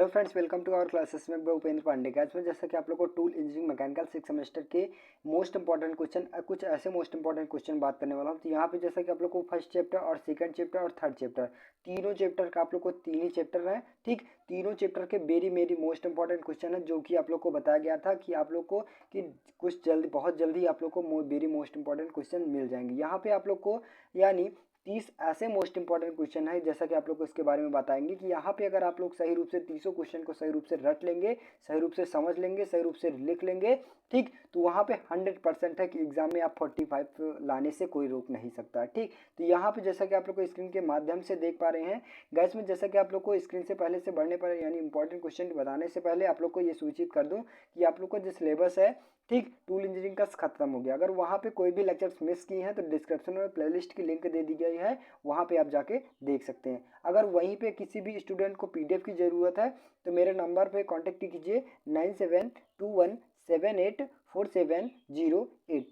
Hello friends, welcome to our classes में मैं उपेंद्र पांडे। आज में जैसा कि आप लोग को टूल इंजीनियरिंग मैकेनिकल 6 सेमेस्टर के मोस्ट इंपॉर्टेंट क्वेश्चन कुछ ऐसे मोस्ट इंपॉर्टेंट क्वेश्चन बात करने वाला हूँ। तो यहाँ पे जैसा कि आप लोग को फर्स्ट चैप्टर और सेकंड चैप्टर और थर्ड चैप्टर तीनों चैप्टर का आप लोग को तीन ही चैप्टर है। ठीक, तीनों चैप्टर के मेरी मोस्ट इंपॉर्टेंट क्वेश्चन है जो कि आप लोग को बताया गया था कि आप लोग को कि कुछ जल्दी बहुत जल्दी आप लोग को वेरी मोस्ट इंपॉर्टेंट क्वेश्चन मिल जाएंगे यहाँ पे आप लोग को। यानी 30 ऐसे मोस्ट इंपॉर्टेंट क्वेश्चन है जैसा कि आप लोग को इसके बारे में बताएंगे कि यहाँ पे अगर आप लोग सही रूप से 30 क्वेश्चन को सही रूप से रट लेंगे, सही रूप से समझ लेंगे, सही रूप से लिख लेंगे, ठीक, तो वहाँ पे 100% है कि एग्जाम में आप 45 लाने से कोई रोक नहीं सकता। ठीक, तो यहाँ पे जैसा कि आप लोग को स्क्रीन के माध्यम से देख पा रहे हैं गैस में, जैसा कि आप लोग को स्क्रीन से पहले से बढ़ने पर यानी इंपॉर्टेंट क्वेश्चन बताने से पहले आप लोग को ये सूचित कर दूँ कि आप लोग को जो सिलेबस है, ठीक, टूल इंजीनियरिंग का खत्म हो गया। अगर वहाँ पे कोई भी लेक्चर्स मिस किए हैं तो डिस्क्रिप्शन में प्लेलिस्ट की लिंक दे दी गई है, वहाँ पे आप जाके देख सकते हैं। अगर वहीं पे किसी भी स्टूडेंट को पीडीएफ की ज़रूरत है तो मेरे नंबर पे कांटेक्ट कीजिए 9721784708।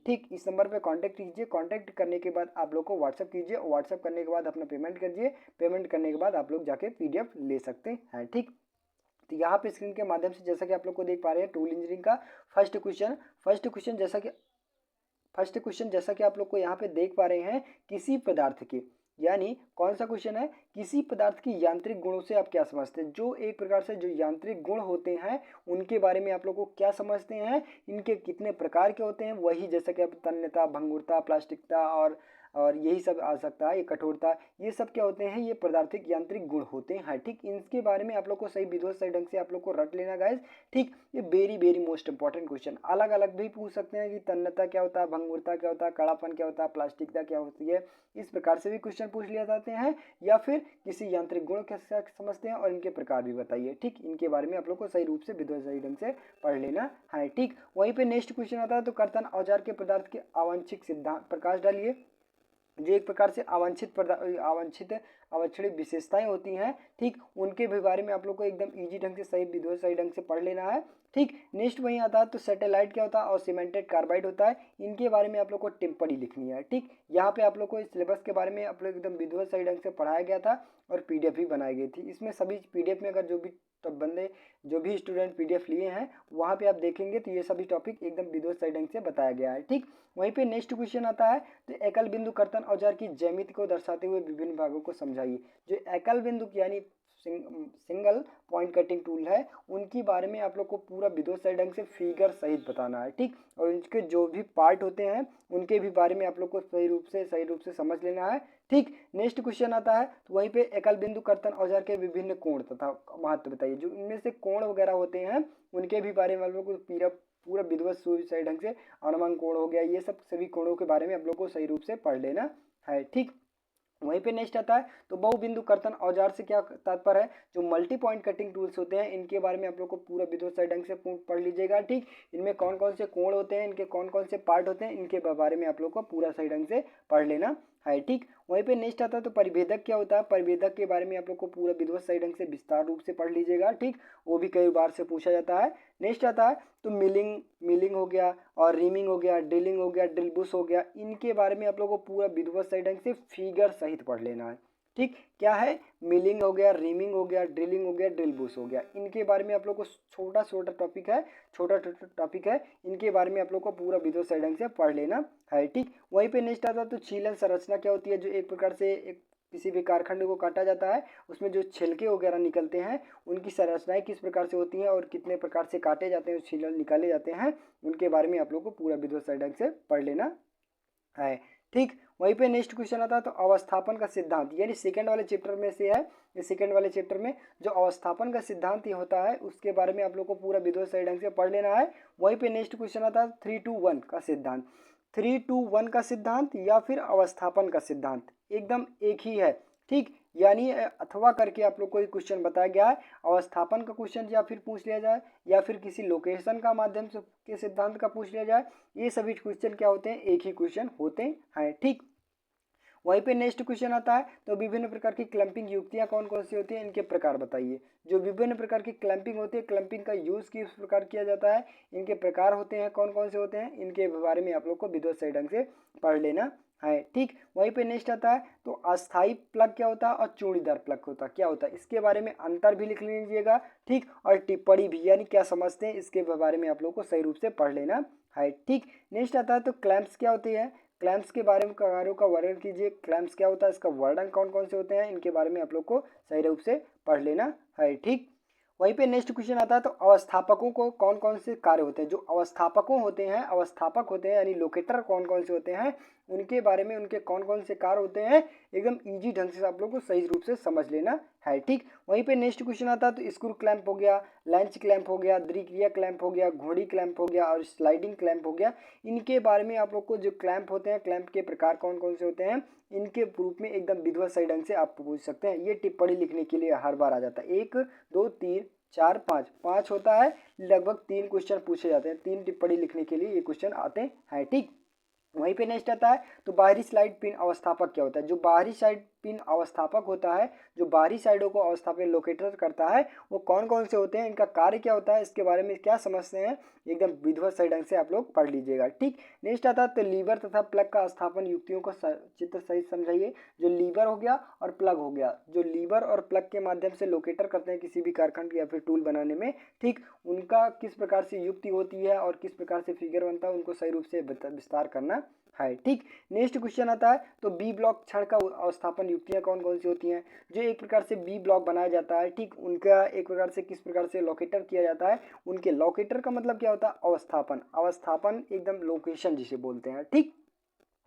ठीक, इस नंबर पे कांटेक्ट कीजिए। कांटेक्ट करने के बाद आप लोग को व्हाट्सअप कीजिए, व्हाट्सअप करने के बाद अपना पेमेंट कीजिए, पेमेंट करने के बाद आप लोग जाके पीडीएफ ले सकते हैं। ठीक, तो यहाँ पे स्क्रीन के माध्यम से जैसा कि आप लोग को देख पा रहे हैं टूल इंजीनियरिंग का फर्स्ट क्वेश्चन जैसा कि आप लोग को यहाँ पे देख पा रहे हैं, किसी पदार्थ के, यानी कौन सा क्वेश्चन है, किसी पदार्थ की यांत्रिक गुणों से आप क्या समझते हैं। जो एक प्रकार से जो यांत्रिक गुण होते हैं उनके बारे में आप लोग को क्या समझते हैं, इनके कितने प्रकार के होते हैं, वही जैसा कि आप तन्यता, भंगुरता, प्लास्टिकता और यही सब आ सकता है, ये कठोरता, ये सब क्या होते हैं, ये पदार्थिक यांत्रिक गुण होते हैं। ठीक, इनके बारे में आप लोग को सही विधिवत सही ढंग से आप लोग को रट लेना गाइस। ठीक, ये वेरी मोस्ट इंपॉर्टेंट क्वेश्चन अलग अलग भी पूछ सकते हैं कि तन्यता क्या होता है, भंगुरता क्या होता है, कड़ापन क्या होता है, प्लास्टिकता क्या होती है, इस प्रकार से भी क्वेश्चन पूछ लिया जाते हैं। या फिर किसी यांत्रिक गुण कैसे समझते हैं और इनके प्रकार भी बताइए। ठीक, इनके बारे में आप लोग को सही रूप से विधिवत सही ढंग से पढ़ लेना है। ठीक, वहीं पे नेक्स्ट क्वेश्चन आता है, तो कर्तन औजार के पदार्थ के आवांशिक सिद्धांत प्रकाश डालिए। जो एक प्रकार से अवांछित विशेषताएं होती हैं, ठीक, उनके भी बारे में आप लोग को एकदम इजी ढंग से सही विधिवत सही ढंग से पढ़ लेना है। ठीक, नेक्स्ट वहीं आता है, तो सैटेलाइट क्या होता है और सीमेंटेड कार्बाइड होता है, इनके बारे में आप लोग को टिप्पणी लिखनी है। ठीक, यहाँ पे आप लोग को इस सिलेबस के बारे में आप लोग एकदम विधिवत सही ढंग से पढ़ाया गया था और पीडीएफ भी बनाई गई थी। इसमें सभी पीडीएफ में अगर जो भी स्टूडेंट पीडीएफ लिए हैं वहाँ पे आप देखेंगे तो ये सभी टॉपिक एकदम विधिवत सही ढंग से बताया गया है। ठीक, वहीं पे नेक्स्ट क्वेश्चन आता है, तो एकल बिंदु कर्तन औजार की ज्यामिति को दर्शाते हुए विभिन्न भागों को समझाइए। जो एकल बिंदु यानी सिंगल पॉइंट कटिंग टूल है उनके बारे में आप लोग को पूरा विधिवत सही ढंग से फिगर सहित बताना है। ठीक, और उनके जो भी पार्ट होते हैं उनके भी बारे में आप लोग को सही रूप से समझ लेना है। ठीक, नेक्स्ट क्वेश्चन आता है, तो वहीं पे एकल बिंदु कर्तन औजार के विभिन्न कोण तथा महत्व बताइए। जो इनमें से कोण वगैरह होते हैं उनके भी बारे में आप लोग को पूरा विधिवत सही ढंग से, अनुमान कोण हो गया, ये सब सभी कोणों के बारे में आप लोग को सही रूप से पढ़ लेना है। ठीक, वहीं पे नेक्स्ट आता है, तो बहुबिंदु कर्तन औजार से क्या तात्पर्य है। जो मल्टी पॉइंट कटिंग टूल्स होते हैं इनके बारे में आप लोग को पूरा विधिवत सही ढंग से पढ़ लीजिएगा। ठीक, इनमें कौन कौन से कोण होते हैं, इनके कौन कौन से पार्ट होते हैं, इनके बारे में आप लोग को पूरा सही ढंग से पढ़ लेना है। ठीक, वहीं पे नेक्स्ट आता है, तो परिभेदक क्या होता है, परिभेदक के बारे में आप लोग को पूरा विधिवत सही ढंग से विस्तार रूप से पढ़ लीजिएगा। ठीक, वो भी कई बार से पूछा जाता है। नेक्स्ट आता है, तो मिलिंग हो गया और रीमिंग हो गया, ड्रिलिंग हो गया, ड्रिल बुश हो गया, इनके बारे में आप लोग को पूरा विधिवत सही ढंग से फिगर सहित पढ़ लेना है। ठीक, क्या है, मिलिंग हो गया, रीमिंग हो गया, ड्रिलिंग हो गया, ड्रिल बुश हो गया, इनके बारे में आप लोग को छोटा टॉपिक है, इनके बारे में आप लोग को पूरा विधिवत सही ढंग से पढ़ लेना है। ठीक, वहीं पे नेक्स्ट आता है, तो छीलन संरचना क्या होती है। जो एक प्रकार से किसी भी कारखंड को काटा जाता है उसमें जो छिलके वगैरह निकलते हैं उनकी संरचनाएं किस प्रकार से होती हैं और कितने प्रकार से काटे जाते हैं, छिलन निकाले जाते हैं, उनके बारे में आप लोग को पूरा विधिवत सही ढंग से पढ़ लेना है। ठीक, वहीं पे नेक्स्ट क्वेश्चन आता है, तो अवस्थापन का सिद्धांत, यानी सेकंड वाले चैप्टर में से है। इस सेकंड वाले चैप्टर में जो अवस्थापन का सिद्धांत ही होता है उसके बारे में आप लोग को पूरा विधिवत सही ढंग से पढ़ लेना है। वहीं पे नेक्स्ट क्वेश्चन आता है 3-2-1 का सिद्धांत। 3-2-1 का सिद्धांत या फिर अवस्थापन का सिद्धांत एकदम एक ही है। ठीक, यानी अथवा करके आप लोग को एक क्वेश्चन बताया गया है, अवस्थापन का क्वेश्चन या फिर पूछ लिया जाए या फिर किसी लोकेशन का माध्यम से के सिद्धांत का पूछ लिया जाए, ये सभी क्वेश्चन क्या होते हैं, एक ही क्वेश्चन होते हैं। ठीक, वहीं पे नेक्स्ट क्वेश्चन आता है, तो विभिन्न प्रकार की क्लैंपिंग युक्तियां कौन कौन सी होती हैं, इनके प्रकार बताइए। जो विभिन्न प्रकार की क्लैंपिंग होती है, क्लैंपिंग का यूज किस प्रकार किया जाता है, इनके प्रकार होते हैं कौन कौन से होते हैं, इनके बारे में आप लोग को विधिवत सही ढंग से पढ़ लेना है। ठीक, वहीं पे नेक्स्ट आता है, तो अस्थाई प्लग क्या होता है और चूड़ीदार प्लग होता है क्या होता है, इसके बारे में अंतर भी लिख लीजिएगा। ठीक, और टिप्पणी भी, यानी क्या समझते हैं इसके बारे में आप लोग को सही रूप से पढ़ लेना है। ठीक, नेक्स्ट आता है, तो क्लैंप्स क्या होती है, क्लैंप्स के बारे में कार्यों का वर्णन कीजिए। क्लैंप्स क्या होता है, इसका वर्णन कौन कौन से होते हैं, इनके बारे में आप लोग को सही रूप से पढ़ लेना है। ठीक, वहीं पे नेक्स्ट क्वेश्चन आता है, तो अवस्थापकों को कौन कौन से कार्य होते हैं। जो अवस्थापकों होते हैं, अवस्थापक होते हैं यानी लोकेटर कौन कौन से होते हैं, उनके बारे में, उनके कौन कौन से कार्य होते हैं, एकदम इजी ढंग से आप लोग को सही रूप से समझ लेना है। ठीक, वहीं पे नेक्स्ट क्वेश्चन आता है, तो स्क्रू क्लैंप हो गया, लैंच क्लैंप हो गया, द्विक्रिया क्लैंप हो गया, घोड़ी क्लैंप हो गया और स्लाइडिंग क्लैंप हो गया। इनके बारे में आप लोग को जो क्लैंप होते हैं, क्लैंप के प्रकार कौन कौन से होते हैं, इनके रूप में एकदम विधिवत सही ढंग से आप पूछ सकते हैं। ये टिप्पणी लिखने के लिए हर बार आ जाता है। 1 2 3 4 5 होता है, लगभग 3 क्वेश्चन पूछे जाते हैं, 3 टिप्पणी लिखने के लिए ये क्वेश्चन आते हैं। ठीक, वहीं पे नेक्स्ट आता है, तो बाहरी स्लाइड पिन अवस्थापक क्या होता है। जो बाहरी साइड पिन अवस्थापक होता है, जो बाहरी साइडों को अवस्थापित लोकेटर करता है, वो कौन कौन से होते हैं, इनका कार्य क्या होता है, इसके बारे में क्या समझते हैं, एकदम विधिवत सही ढंग से आप लोग पढ़ लीजिएगा। ठीक, नेक्स्ट आता है, तो लीवर तथा प्लग का स्थापन युक्तियों का चित्र सहित समझाइए। जो लीवर हो गया और प्लग हो गया, जो लीवर और प्लग के माध्यम से लोकेटर करते हैं किसी भी कारखंड या फिर टूल बनाने में, ठीक, उनका किस प्रकार से युक्ति होती है और किस प्रकार से फिगर बनता है, उनको सही रूप से विस्तार करना है। ठीक, नेक्स्ट क्वेश्चन आता है, तो बी ब्लॉक क्षण का अवस्थापन युक्तियां कौन कौन सी होती हैं। जो एक प्रकार से बी ब्लॉक बनाया जाता है, ठीक, उनका एक प्रकार से किस प्रकार से लोकेटर किया जाता है, उनके लोकेटर का मतलब क्या होता है, अवस्थापन, अवस्थापन एकदम लोकेशन जिसे बोलते हैं। ठीक,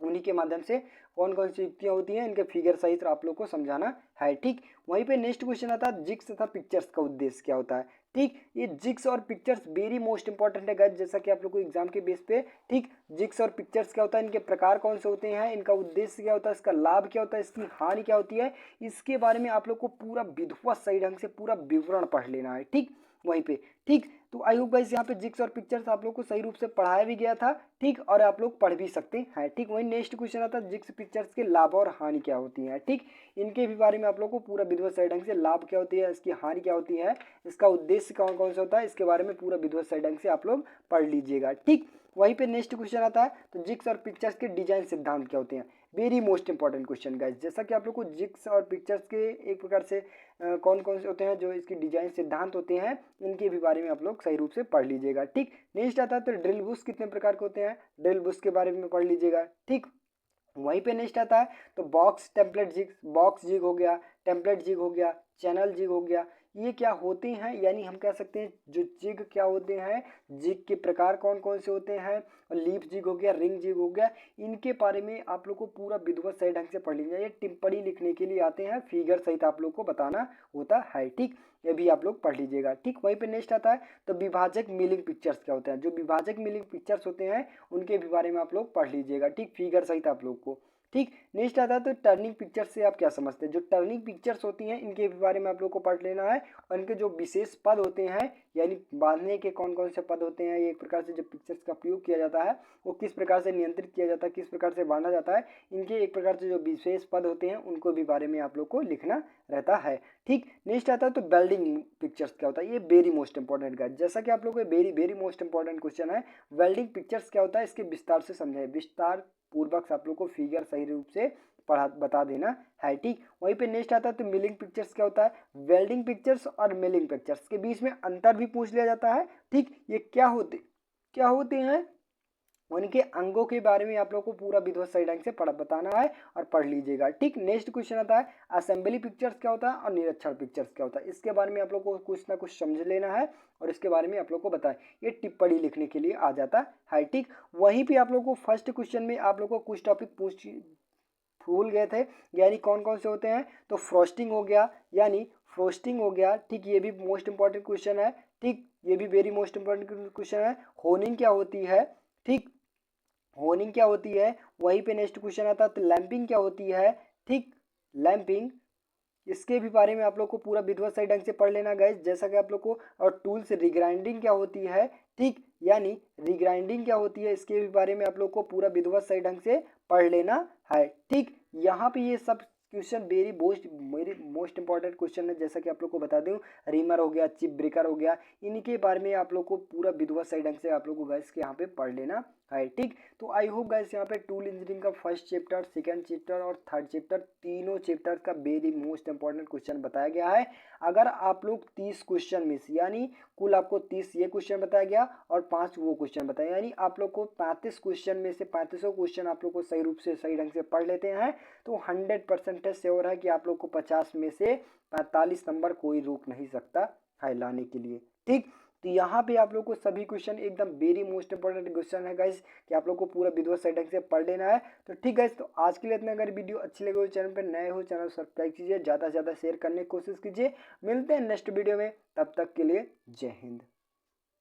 उन्हीं के माध्यम से कौन कौन सी युक्तियां होती हैं, इनके फिगर सहित आप लोग को समझाना है। ठीक, वहीं पे नेक्स्ट क्वेश्चन आता है, जिग्स तथा पिक्चर्स का उद्देश्य क्या होता है। ठीक, ये जिग्स और पिक्चर्स वेरी मोस्ट इंपॉर्टेंट है गाइस, जैसा कि आप लोग को एग्जाम के बेस पे। ठीक, जिग्स और पिक्चर्स क्या होता है, इनके प्रकार कौन से होते हैं, इनका उद्देश्य क्या होता है, इसका लाभ क्या होता है, इसकी हानि क्या होती है, इसके बारे में आप लोग को पूरा विधिवत सही ढंग से पूरा विवरण पढ़ लेना है। ठीक, वहीं पे, ठीक, तो आई होप गाइस यहाँ पे जिग्स और पिक्चर्स आप लोग को सही रूप से पढ़ाया भी गया था। ठीक, और आप लोग पढ़ भी सकते हैं। ठीक, वही नेक्स्ट क्वेश्चन आता है, जिग्स पिक्चर्स के लाभ और हानि क्या होती है। ठीक, इनके भी बारे में आप लोग को पूरा विधिवत सही ढंग से, लाभ क्या होती है, इसकी हानि क्या होती है, इसका उद्देश्य कौन कौन सा होता है, इसके बारे में पूरा विधिवत सही ढंग से आप लोग पढ़ लीजिएगा। ठीक, वहीं पे नेक्स्ट क्वेश्चन आता है, तो जिग्स और पिक्चर्स के डिजाइन सिद्धांत क्या होते हैं। Very most important question guys, जैसा कि आप लोग को जिग्स और पिक्चर्स के एक प्रकार से कौन कौन से होते हैं, जो इसकी डिजाइन सिद्धांत होते हैं, इनके भी बारे में आप लोग सही रूप से पढ़ लीजिएगा। ठीक, नेक्स्ट आता है, तो ड्रिल बुश कितने प्रकार के होते हैं, ड्रिल बुश के बारे में पढ़ लीजिएगा। ठीक, वहीं पे नेक्स्ट आता है, तो box template jig, box jig हो गया, टेम्पलेट जिग हो गया, चैनल जिग हो गया, ये क्या होते हैं, यानी हम कह सकते हैं जो जिग क्या होते हैं, जिग के प्रकार कौन कौन से होते हैं, और लीफ जिग हो गया, रिंग जिग हो गया, इनके बारे में आप लोग को पूरा विधिवत सही ढंग से पढ़ लीजिए। ये टिप्पणी लिखने के लिए आते हैं, फिगर सहित आप लोग को बताना होता है। ठीक, ये भी आप लोग पढ़ लीजिएगा। ठीक, वहीं पे नेक्स्ट आता है, तो विभाजक मिलिंग पिक्चर्स क्या होते हैं। जो विभाजक मिलिंग पिक्चर्स होते हैं, उनके भी बारे में आप लोग पढ़ लीजिएगा। ठीक, फिगर सहित आप लोग को। ठीक, नेक्स्ट आता है, तो टर्निंग पिक्चर्स से आप क्या समझते हैं। जो टर्निंग पिक्चर्स होती हैं, इनके भी बारे में आप लोग को पढ़ लेना है, और इनके जो विशेष पद होते हैं, यानी बांधने के कौन कौन से पद होते हैं, ये एक प्रकार से जो पिक्चर्स का प्रयोग किया जाता है, वो किस प्रकार से नियंत्रित किया जाता है, किस प्रकार से बांधा जाता है, इनके एक प्रकार से जो विशेष पद होते हैं, उनको भी बारे में आप लोग को लिखना रहता है। ठीक, नेक्स्ट आता है, तो वेल्डिंग पिक्चर्स क्या होता है। ये वेरी मोस्ट इंपॉर्टेंट का, जैसा कि आप लोग को very very most important question है, वेल्डिंग पिक्चर्स क्या होता है, इसके विस्तार से समझाए, विस्तार पूर्वक आप लोग को फिगर सही रूप से पढ़ा बता देना है। ठीक, वहीं पे नेक्स्ट आता है, तो मिलिंग पिक्चर्स क्या होता है। वेल्डिंग पिक्चर्स और मिलिंग पिक्चर्स के बीच में अंतर भी पूछ लिया जाता है। ठीक, ये क्या होते हैं, उनके अंगों के बारे में आप लोग को पूरा विधिवत सही ढंग से बताना है और पढ़ लीजिएगा। ठीक, नेक्स्ट क्वेश्चन आता है, असेंबली पिक्चर्स क्या होता है और निरीक्षण पिक्चर्स क्या होता है। इसके बारे में आप लोग को कुछ ना कुछ समझ लेना है और इसके बारे में आप लोग को बताएं, ये टिप्पणी लिखने के लिए आ जाता है। ठीक, वहीं पे आप लोग को फर्स्ट क्वेश्चन में आप लोग को कुछ टॉपिक भूल गए थे, यानी कौन कौन से होते हैं, तो फ्रोस्टिंग हो गया, यानी फ्रोस्टिंग हो गया। ठीक, ये भी मोस्ट इंपॉर्टेंट क्वेश्चन है। ठीक, ये भी वेरी मोस्ट इंपॉर्टेंट क्वेश्चन है। होनिंग क्या होती है। ठीक, होनिंग क्या होती है। वहीं पे नेक्स्ट क्वेश्चन आता है, तो लैंपिंग क्या होती है। ठीक, लैंपिंग, इसके भी बारे में आप लोग को पूरा विधिवत सही ढंग से पढ़ लेना गाइस, जैसा कि आप लोग को। और टूल्स रिग्राइंडिंग क्या होती है। ठीक, यानी रिग्राइंडिंग क्या होती है, इसके भी बारे में आप लोग को पूरा विधिवत सही ढंग से पढ़ लेना है। ठीक, यहाँ पे ये सब question very most important question है। जैसा कि आप लोग को बता दूं, रीमर हो गया, चिप ब्रेकर हो गया, इनके बारे में आप लोग को पूरा विधिवत सही ढंग से आप लोग को गाइस के यहाँ पे पढ़ लेना है। ठीक, तो आई होप गाइस यहाँ पे टूल इंजीनियरिंग का फर्स्ट चैप्टर, सेकंड चैप्टर और थर्ड चैप्टर, तीनों चैप्टर का वेरी मोस्ट इंपॉर्टेंट क्वेश्चन बताया गया है। अगर आप लोग 30 क्वेश्चन में से, यानी कुल आपको 30 ये क्वेश्चन बताया गया और 5 वो क्वेश्चन बताया, यानी आप लोग को 35 क्वेश्चन में से 35 क्वेश्चन आप लोग को सही रूप से सही ढंग से पढ़ लेते हैं तो 100% श्योर है कि आप लोग को 50 में से 45 नंबर कोई रोक नहीं सकता है लाने के लिए। ठीक, तो यहाँ पे आप लोग को सभी क्वेश्चन एकदम वेरी मोस्ट इंपॉर्टेंट क्वेश्चन है गाइस कि आप लोग को पूरा विधिवत सही ढंग से पढ़ लेना है। तो ठीक गाइस, तो आज के लिए इतना। अगर वीडियो अच्छी लगे हो, चैनल पर नए हो, चैनल सब्सक्राइब कीजिए, ज़्यादा से ज़्यादा शेयर करने की कोशिश कीजिए। मिलते हैं नेक्स्ट वीडियो में, तब तक के लिए जय हिंद।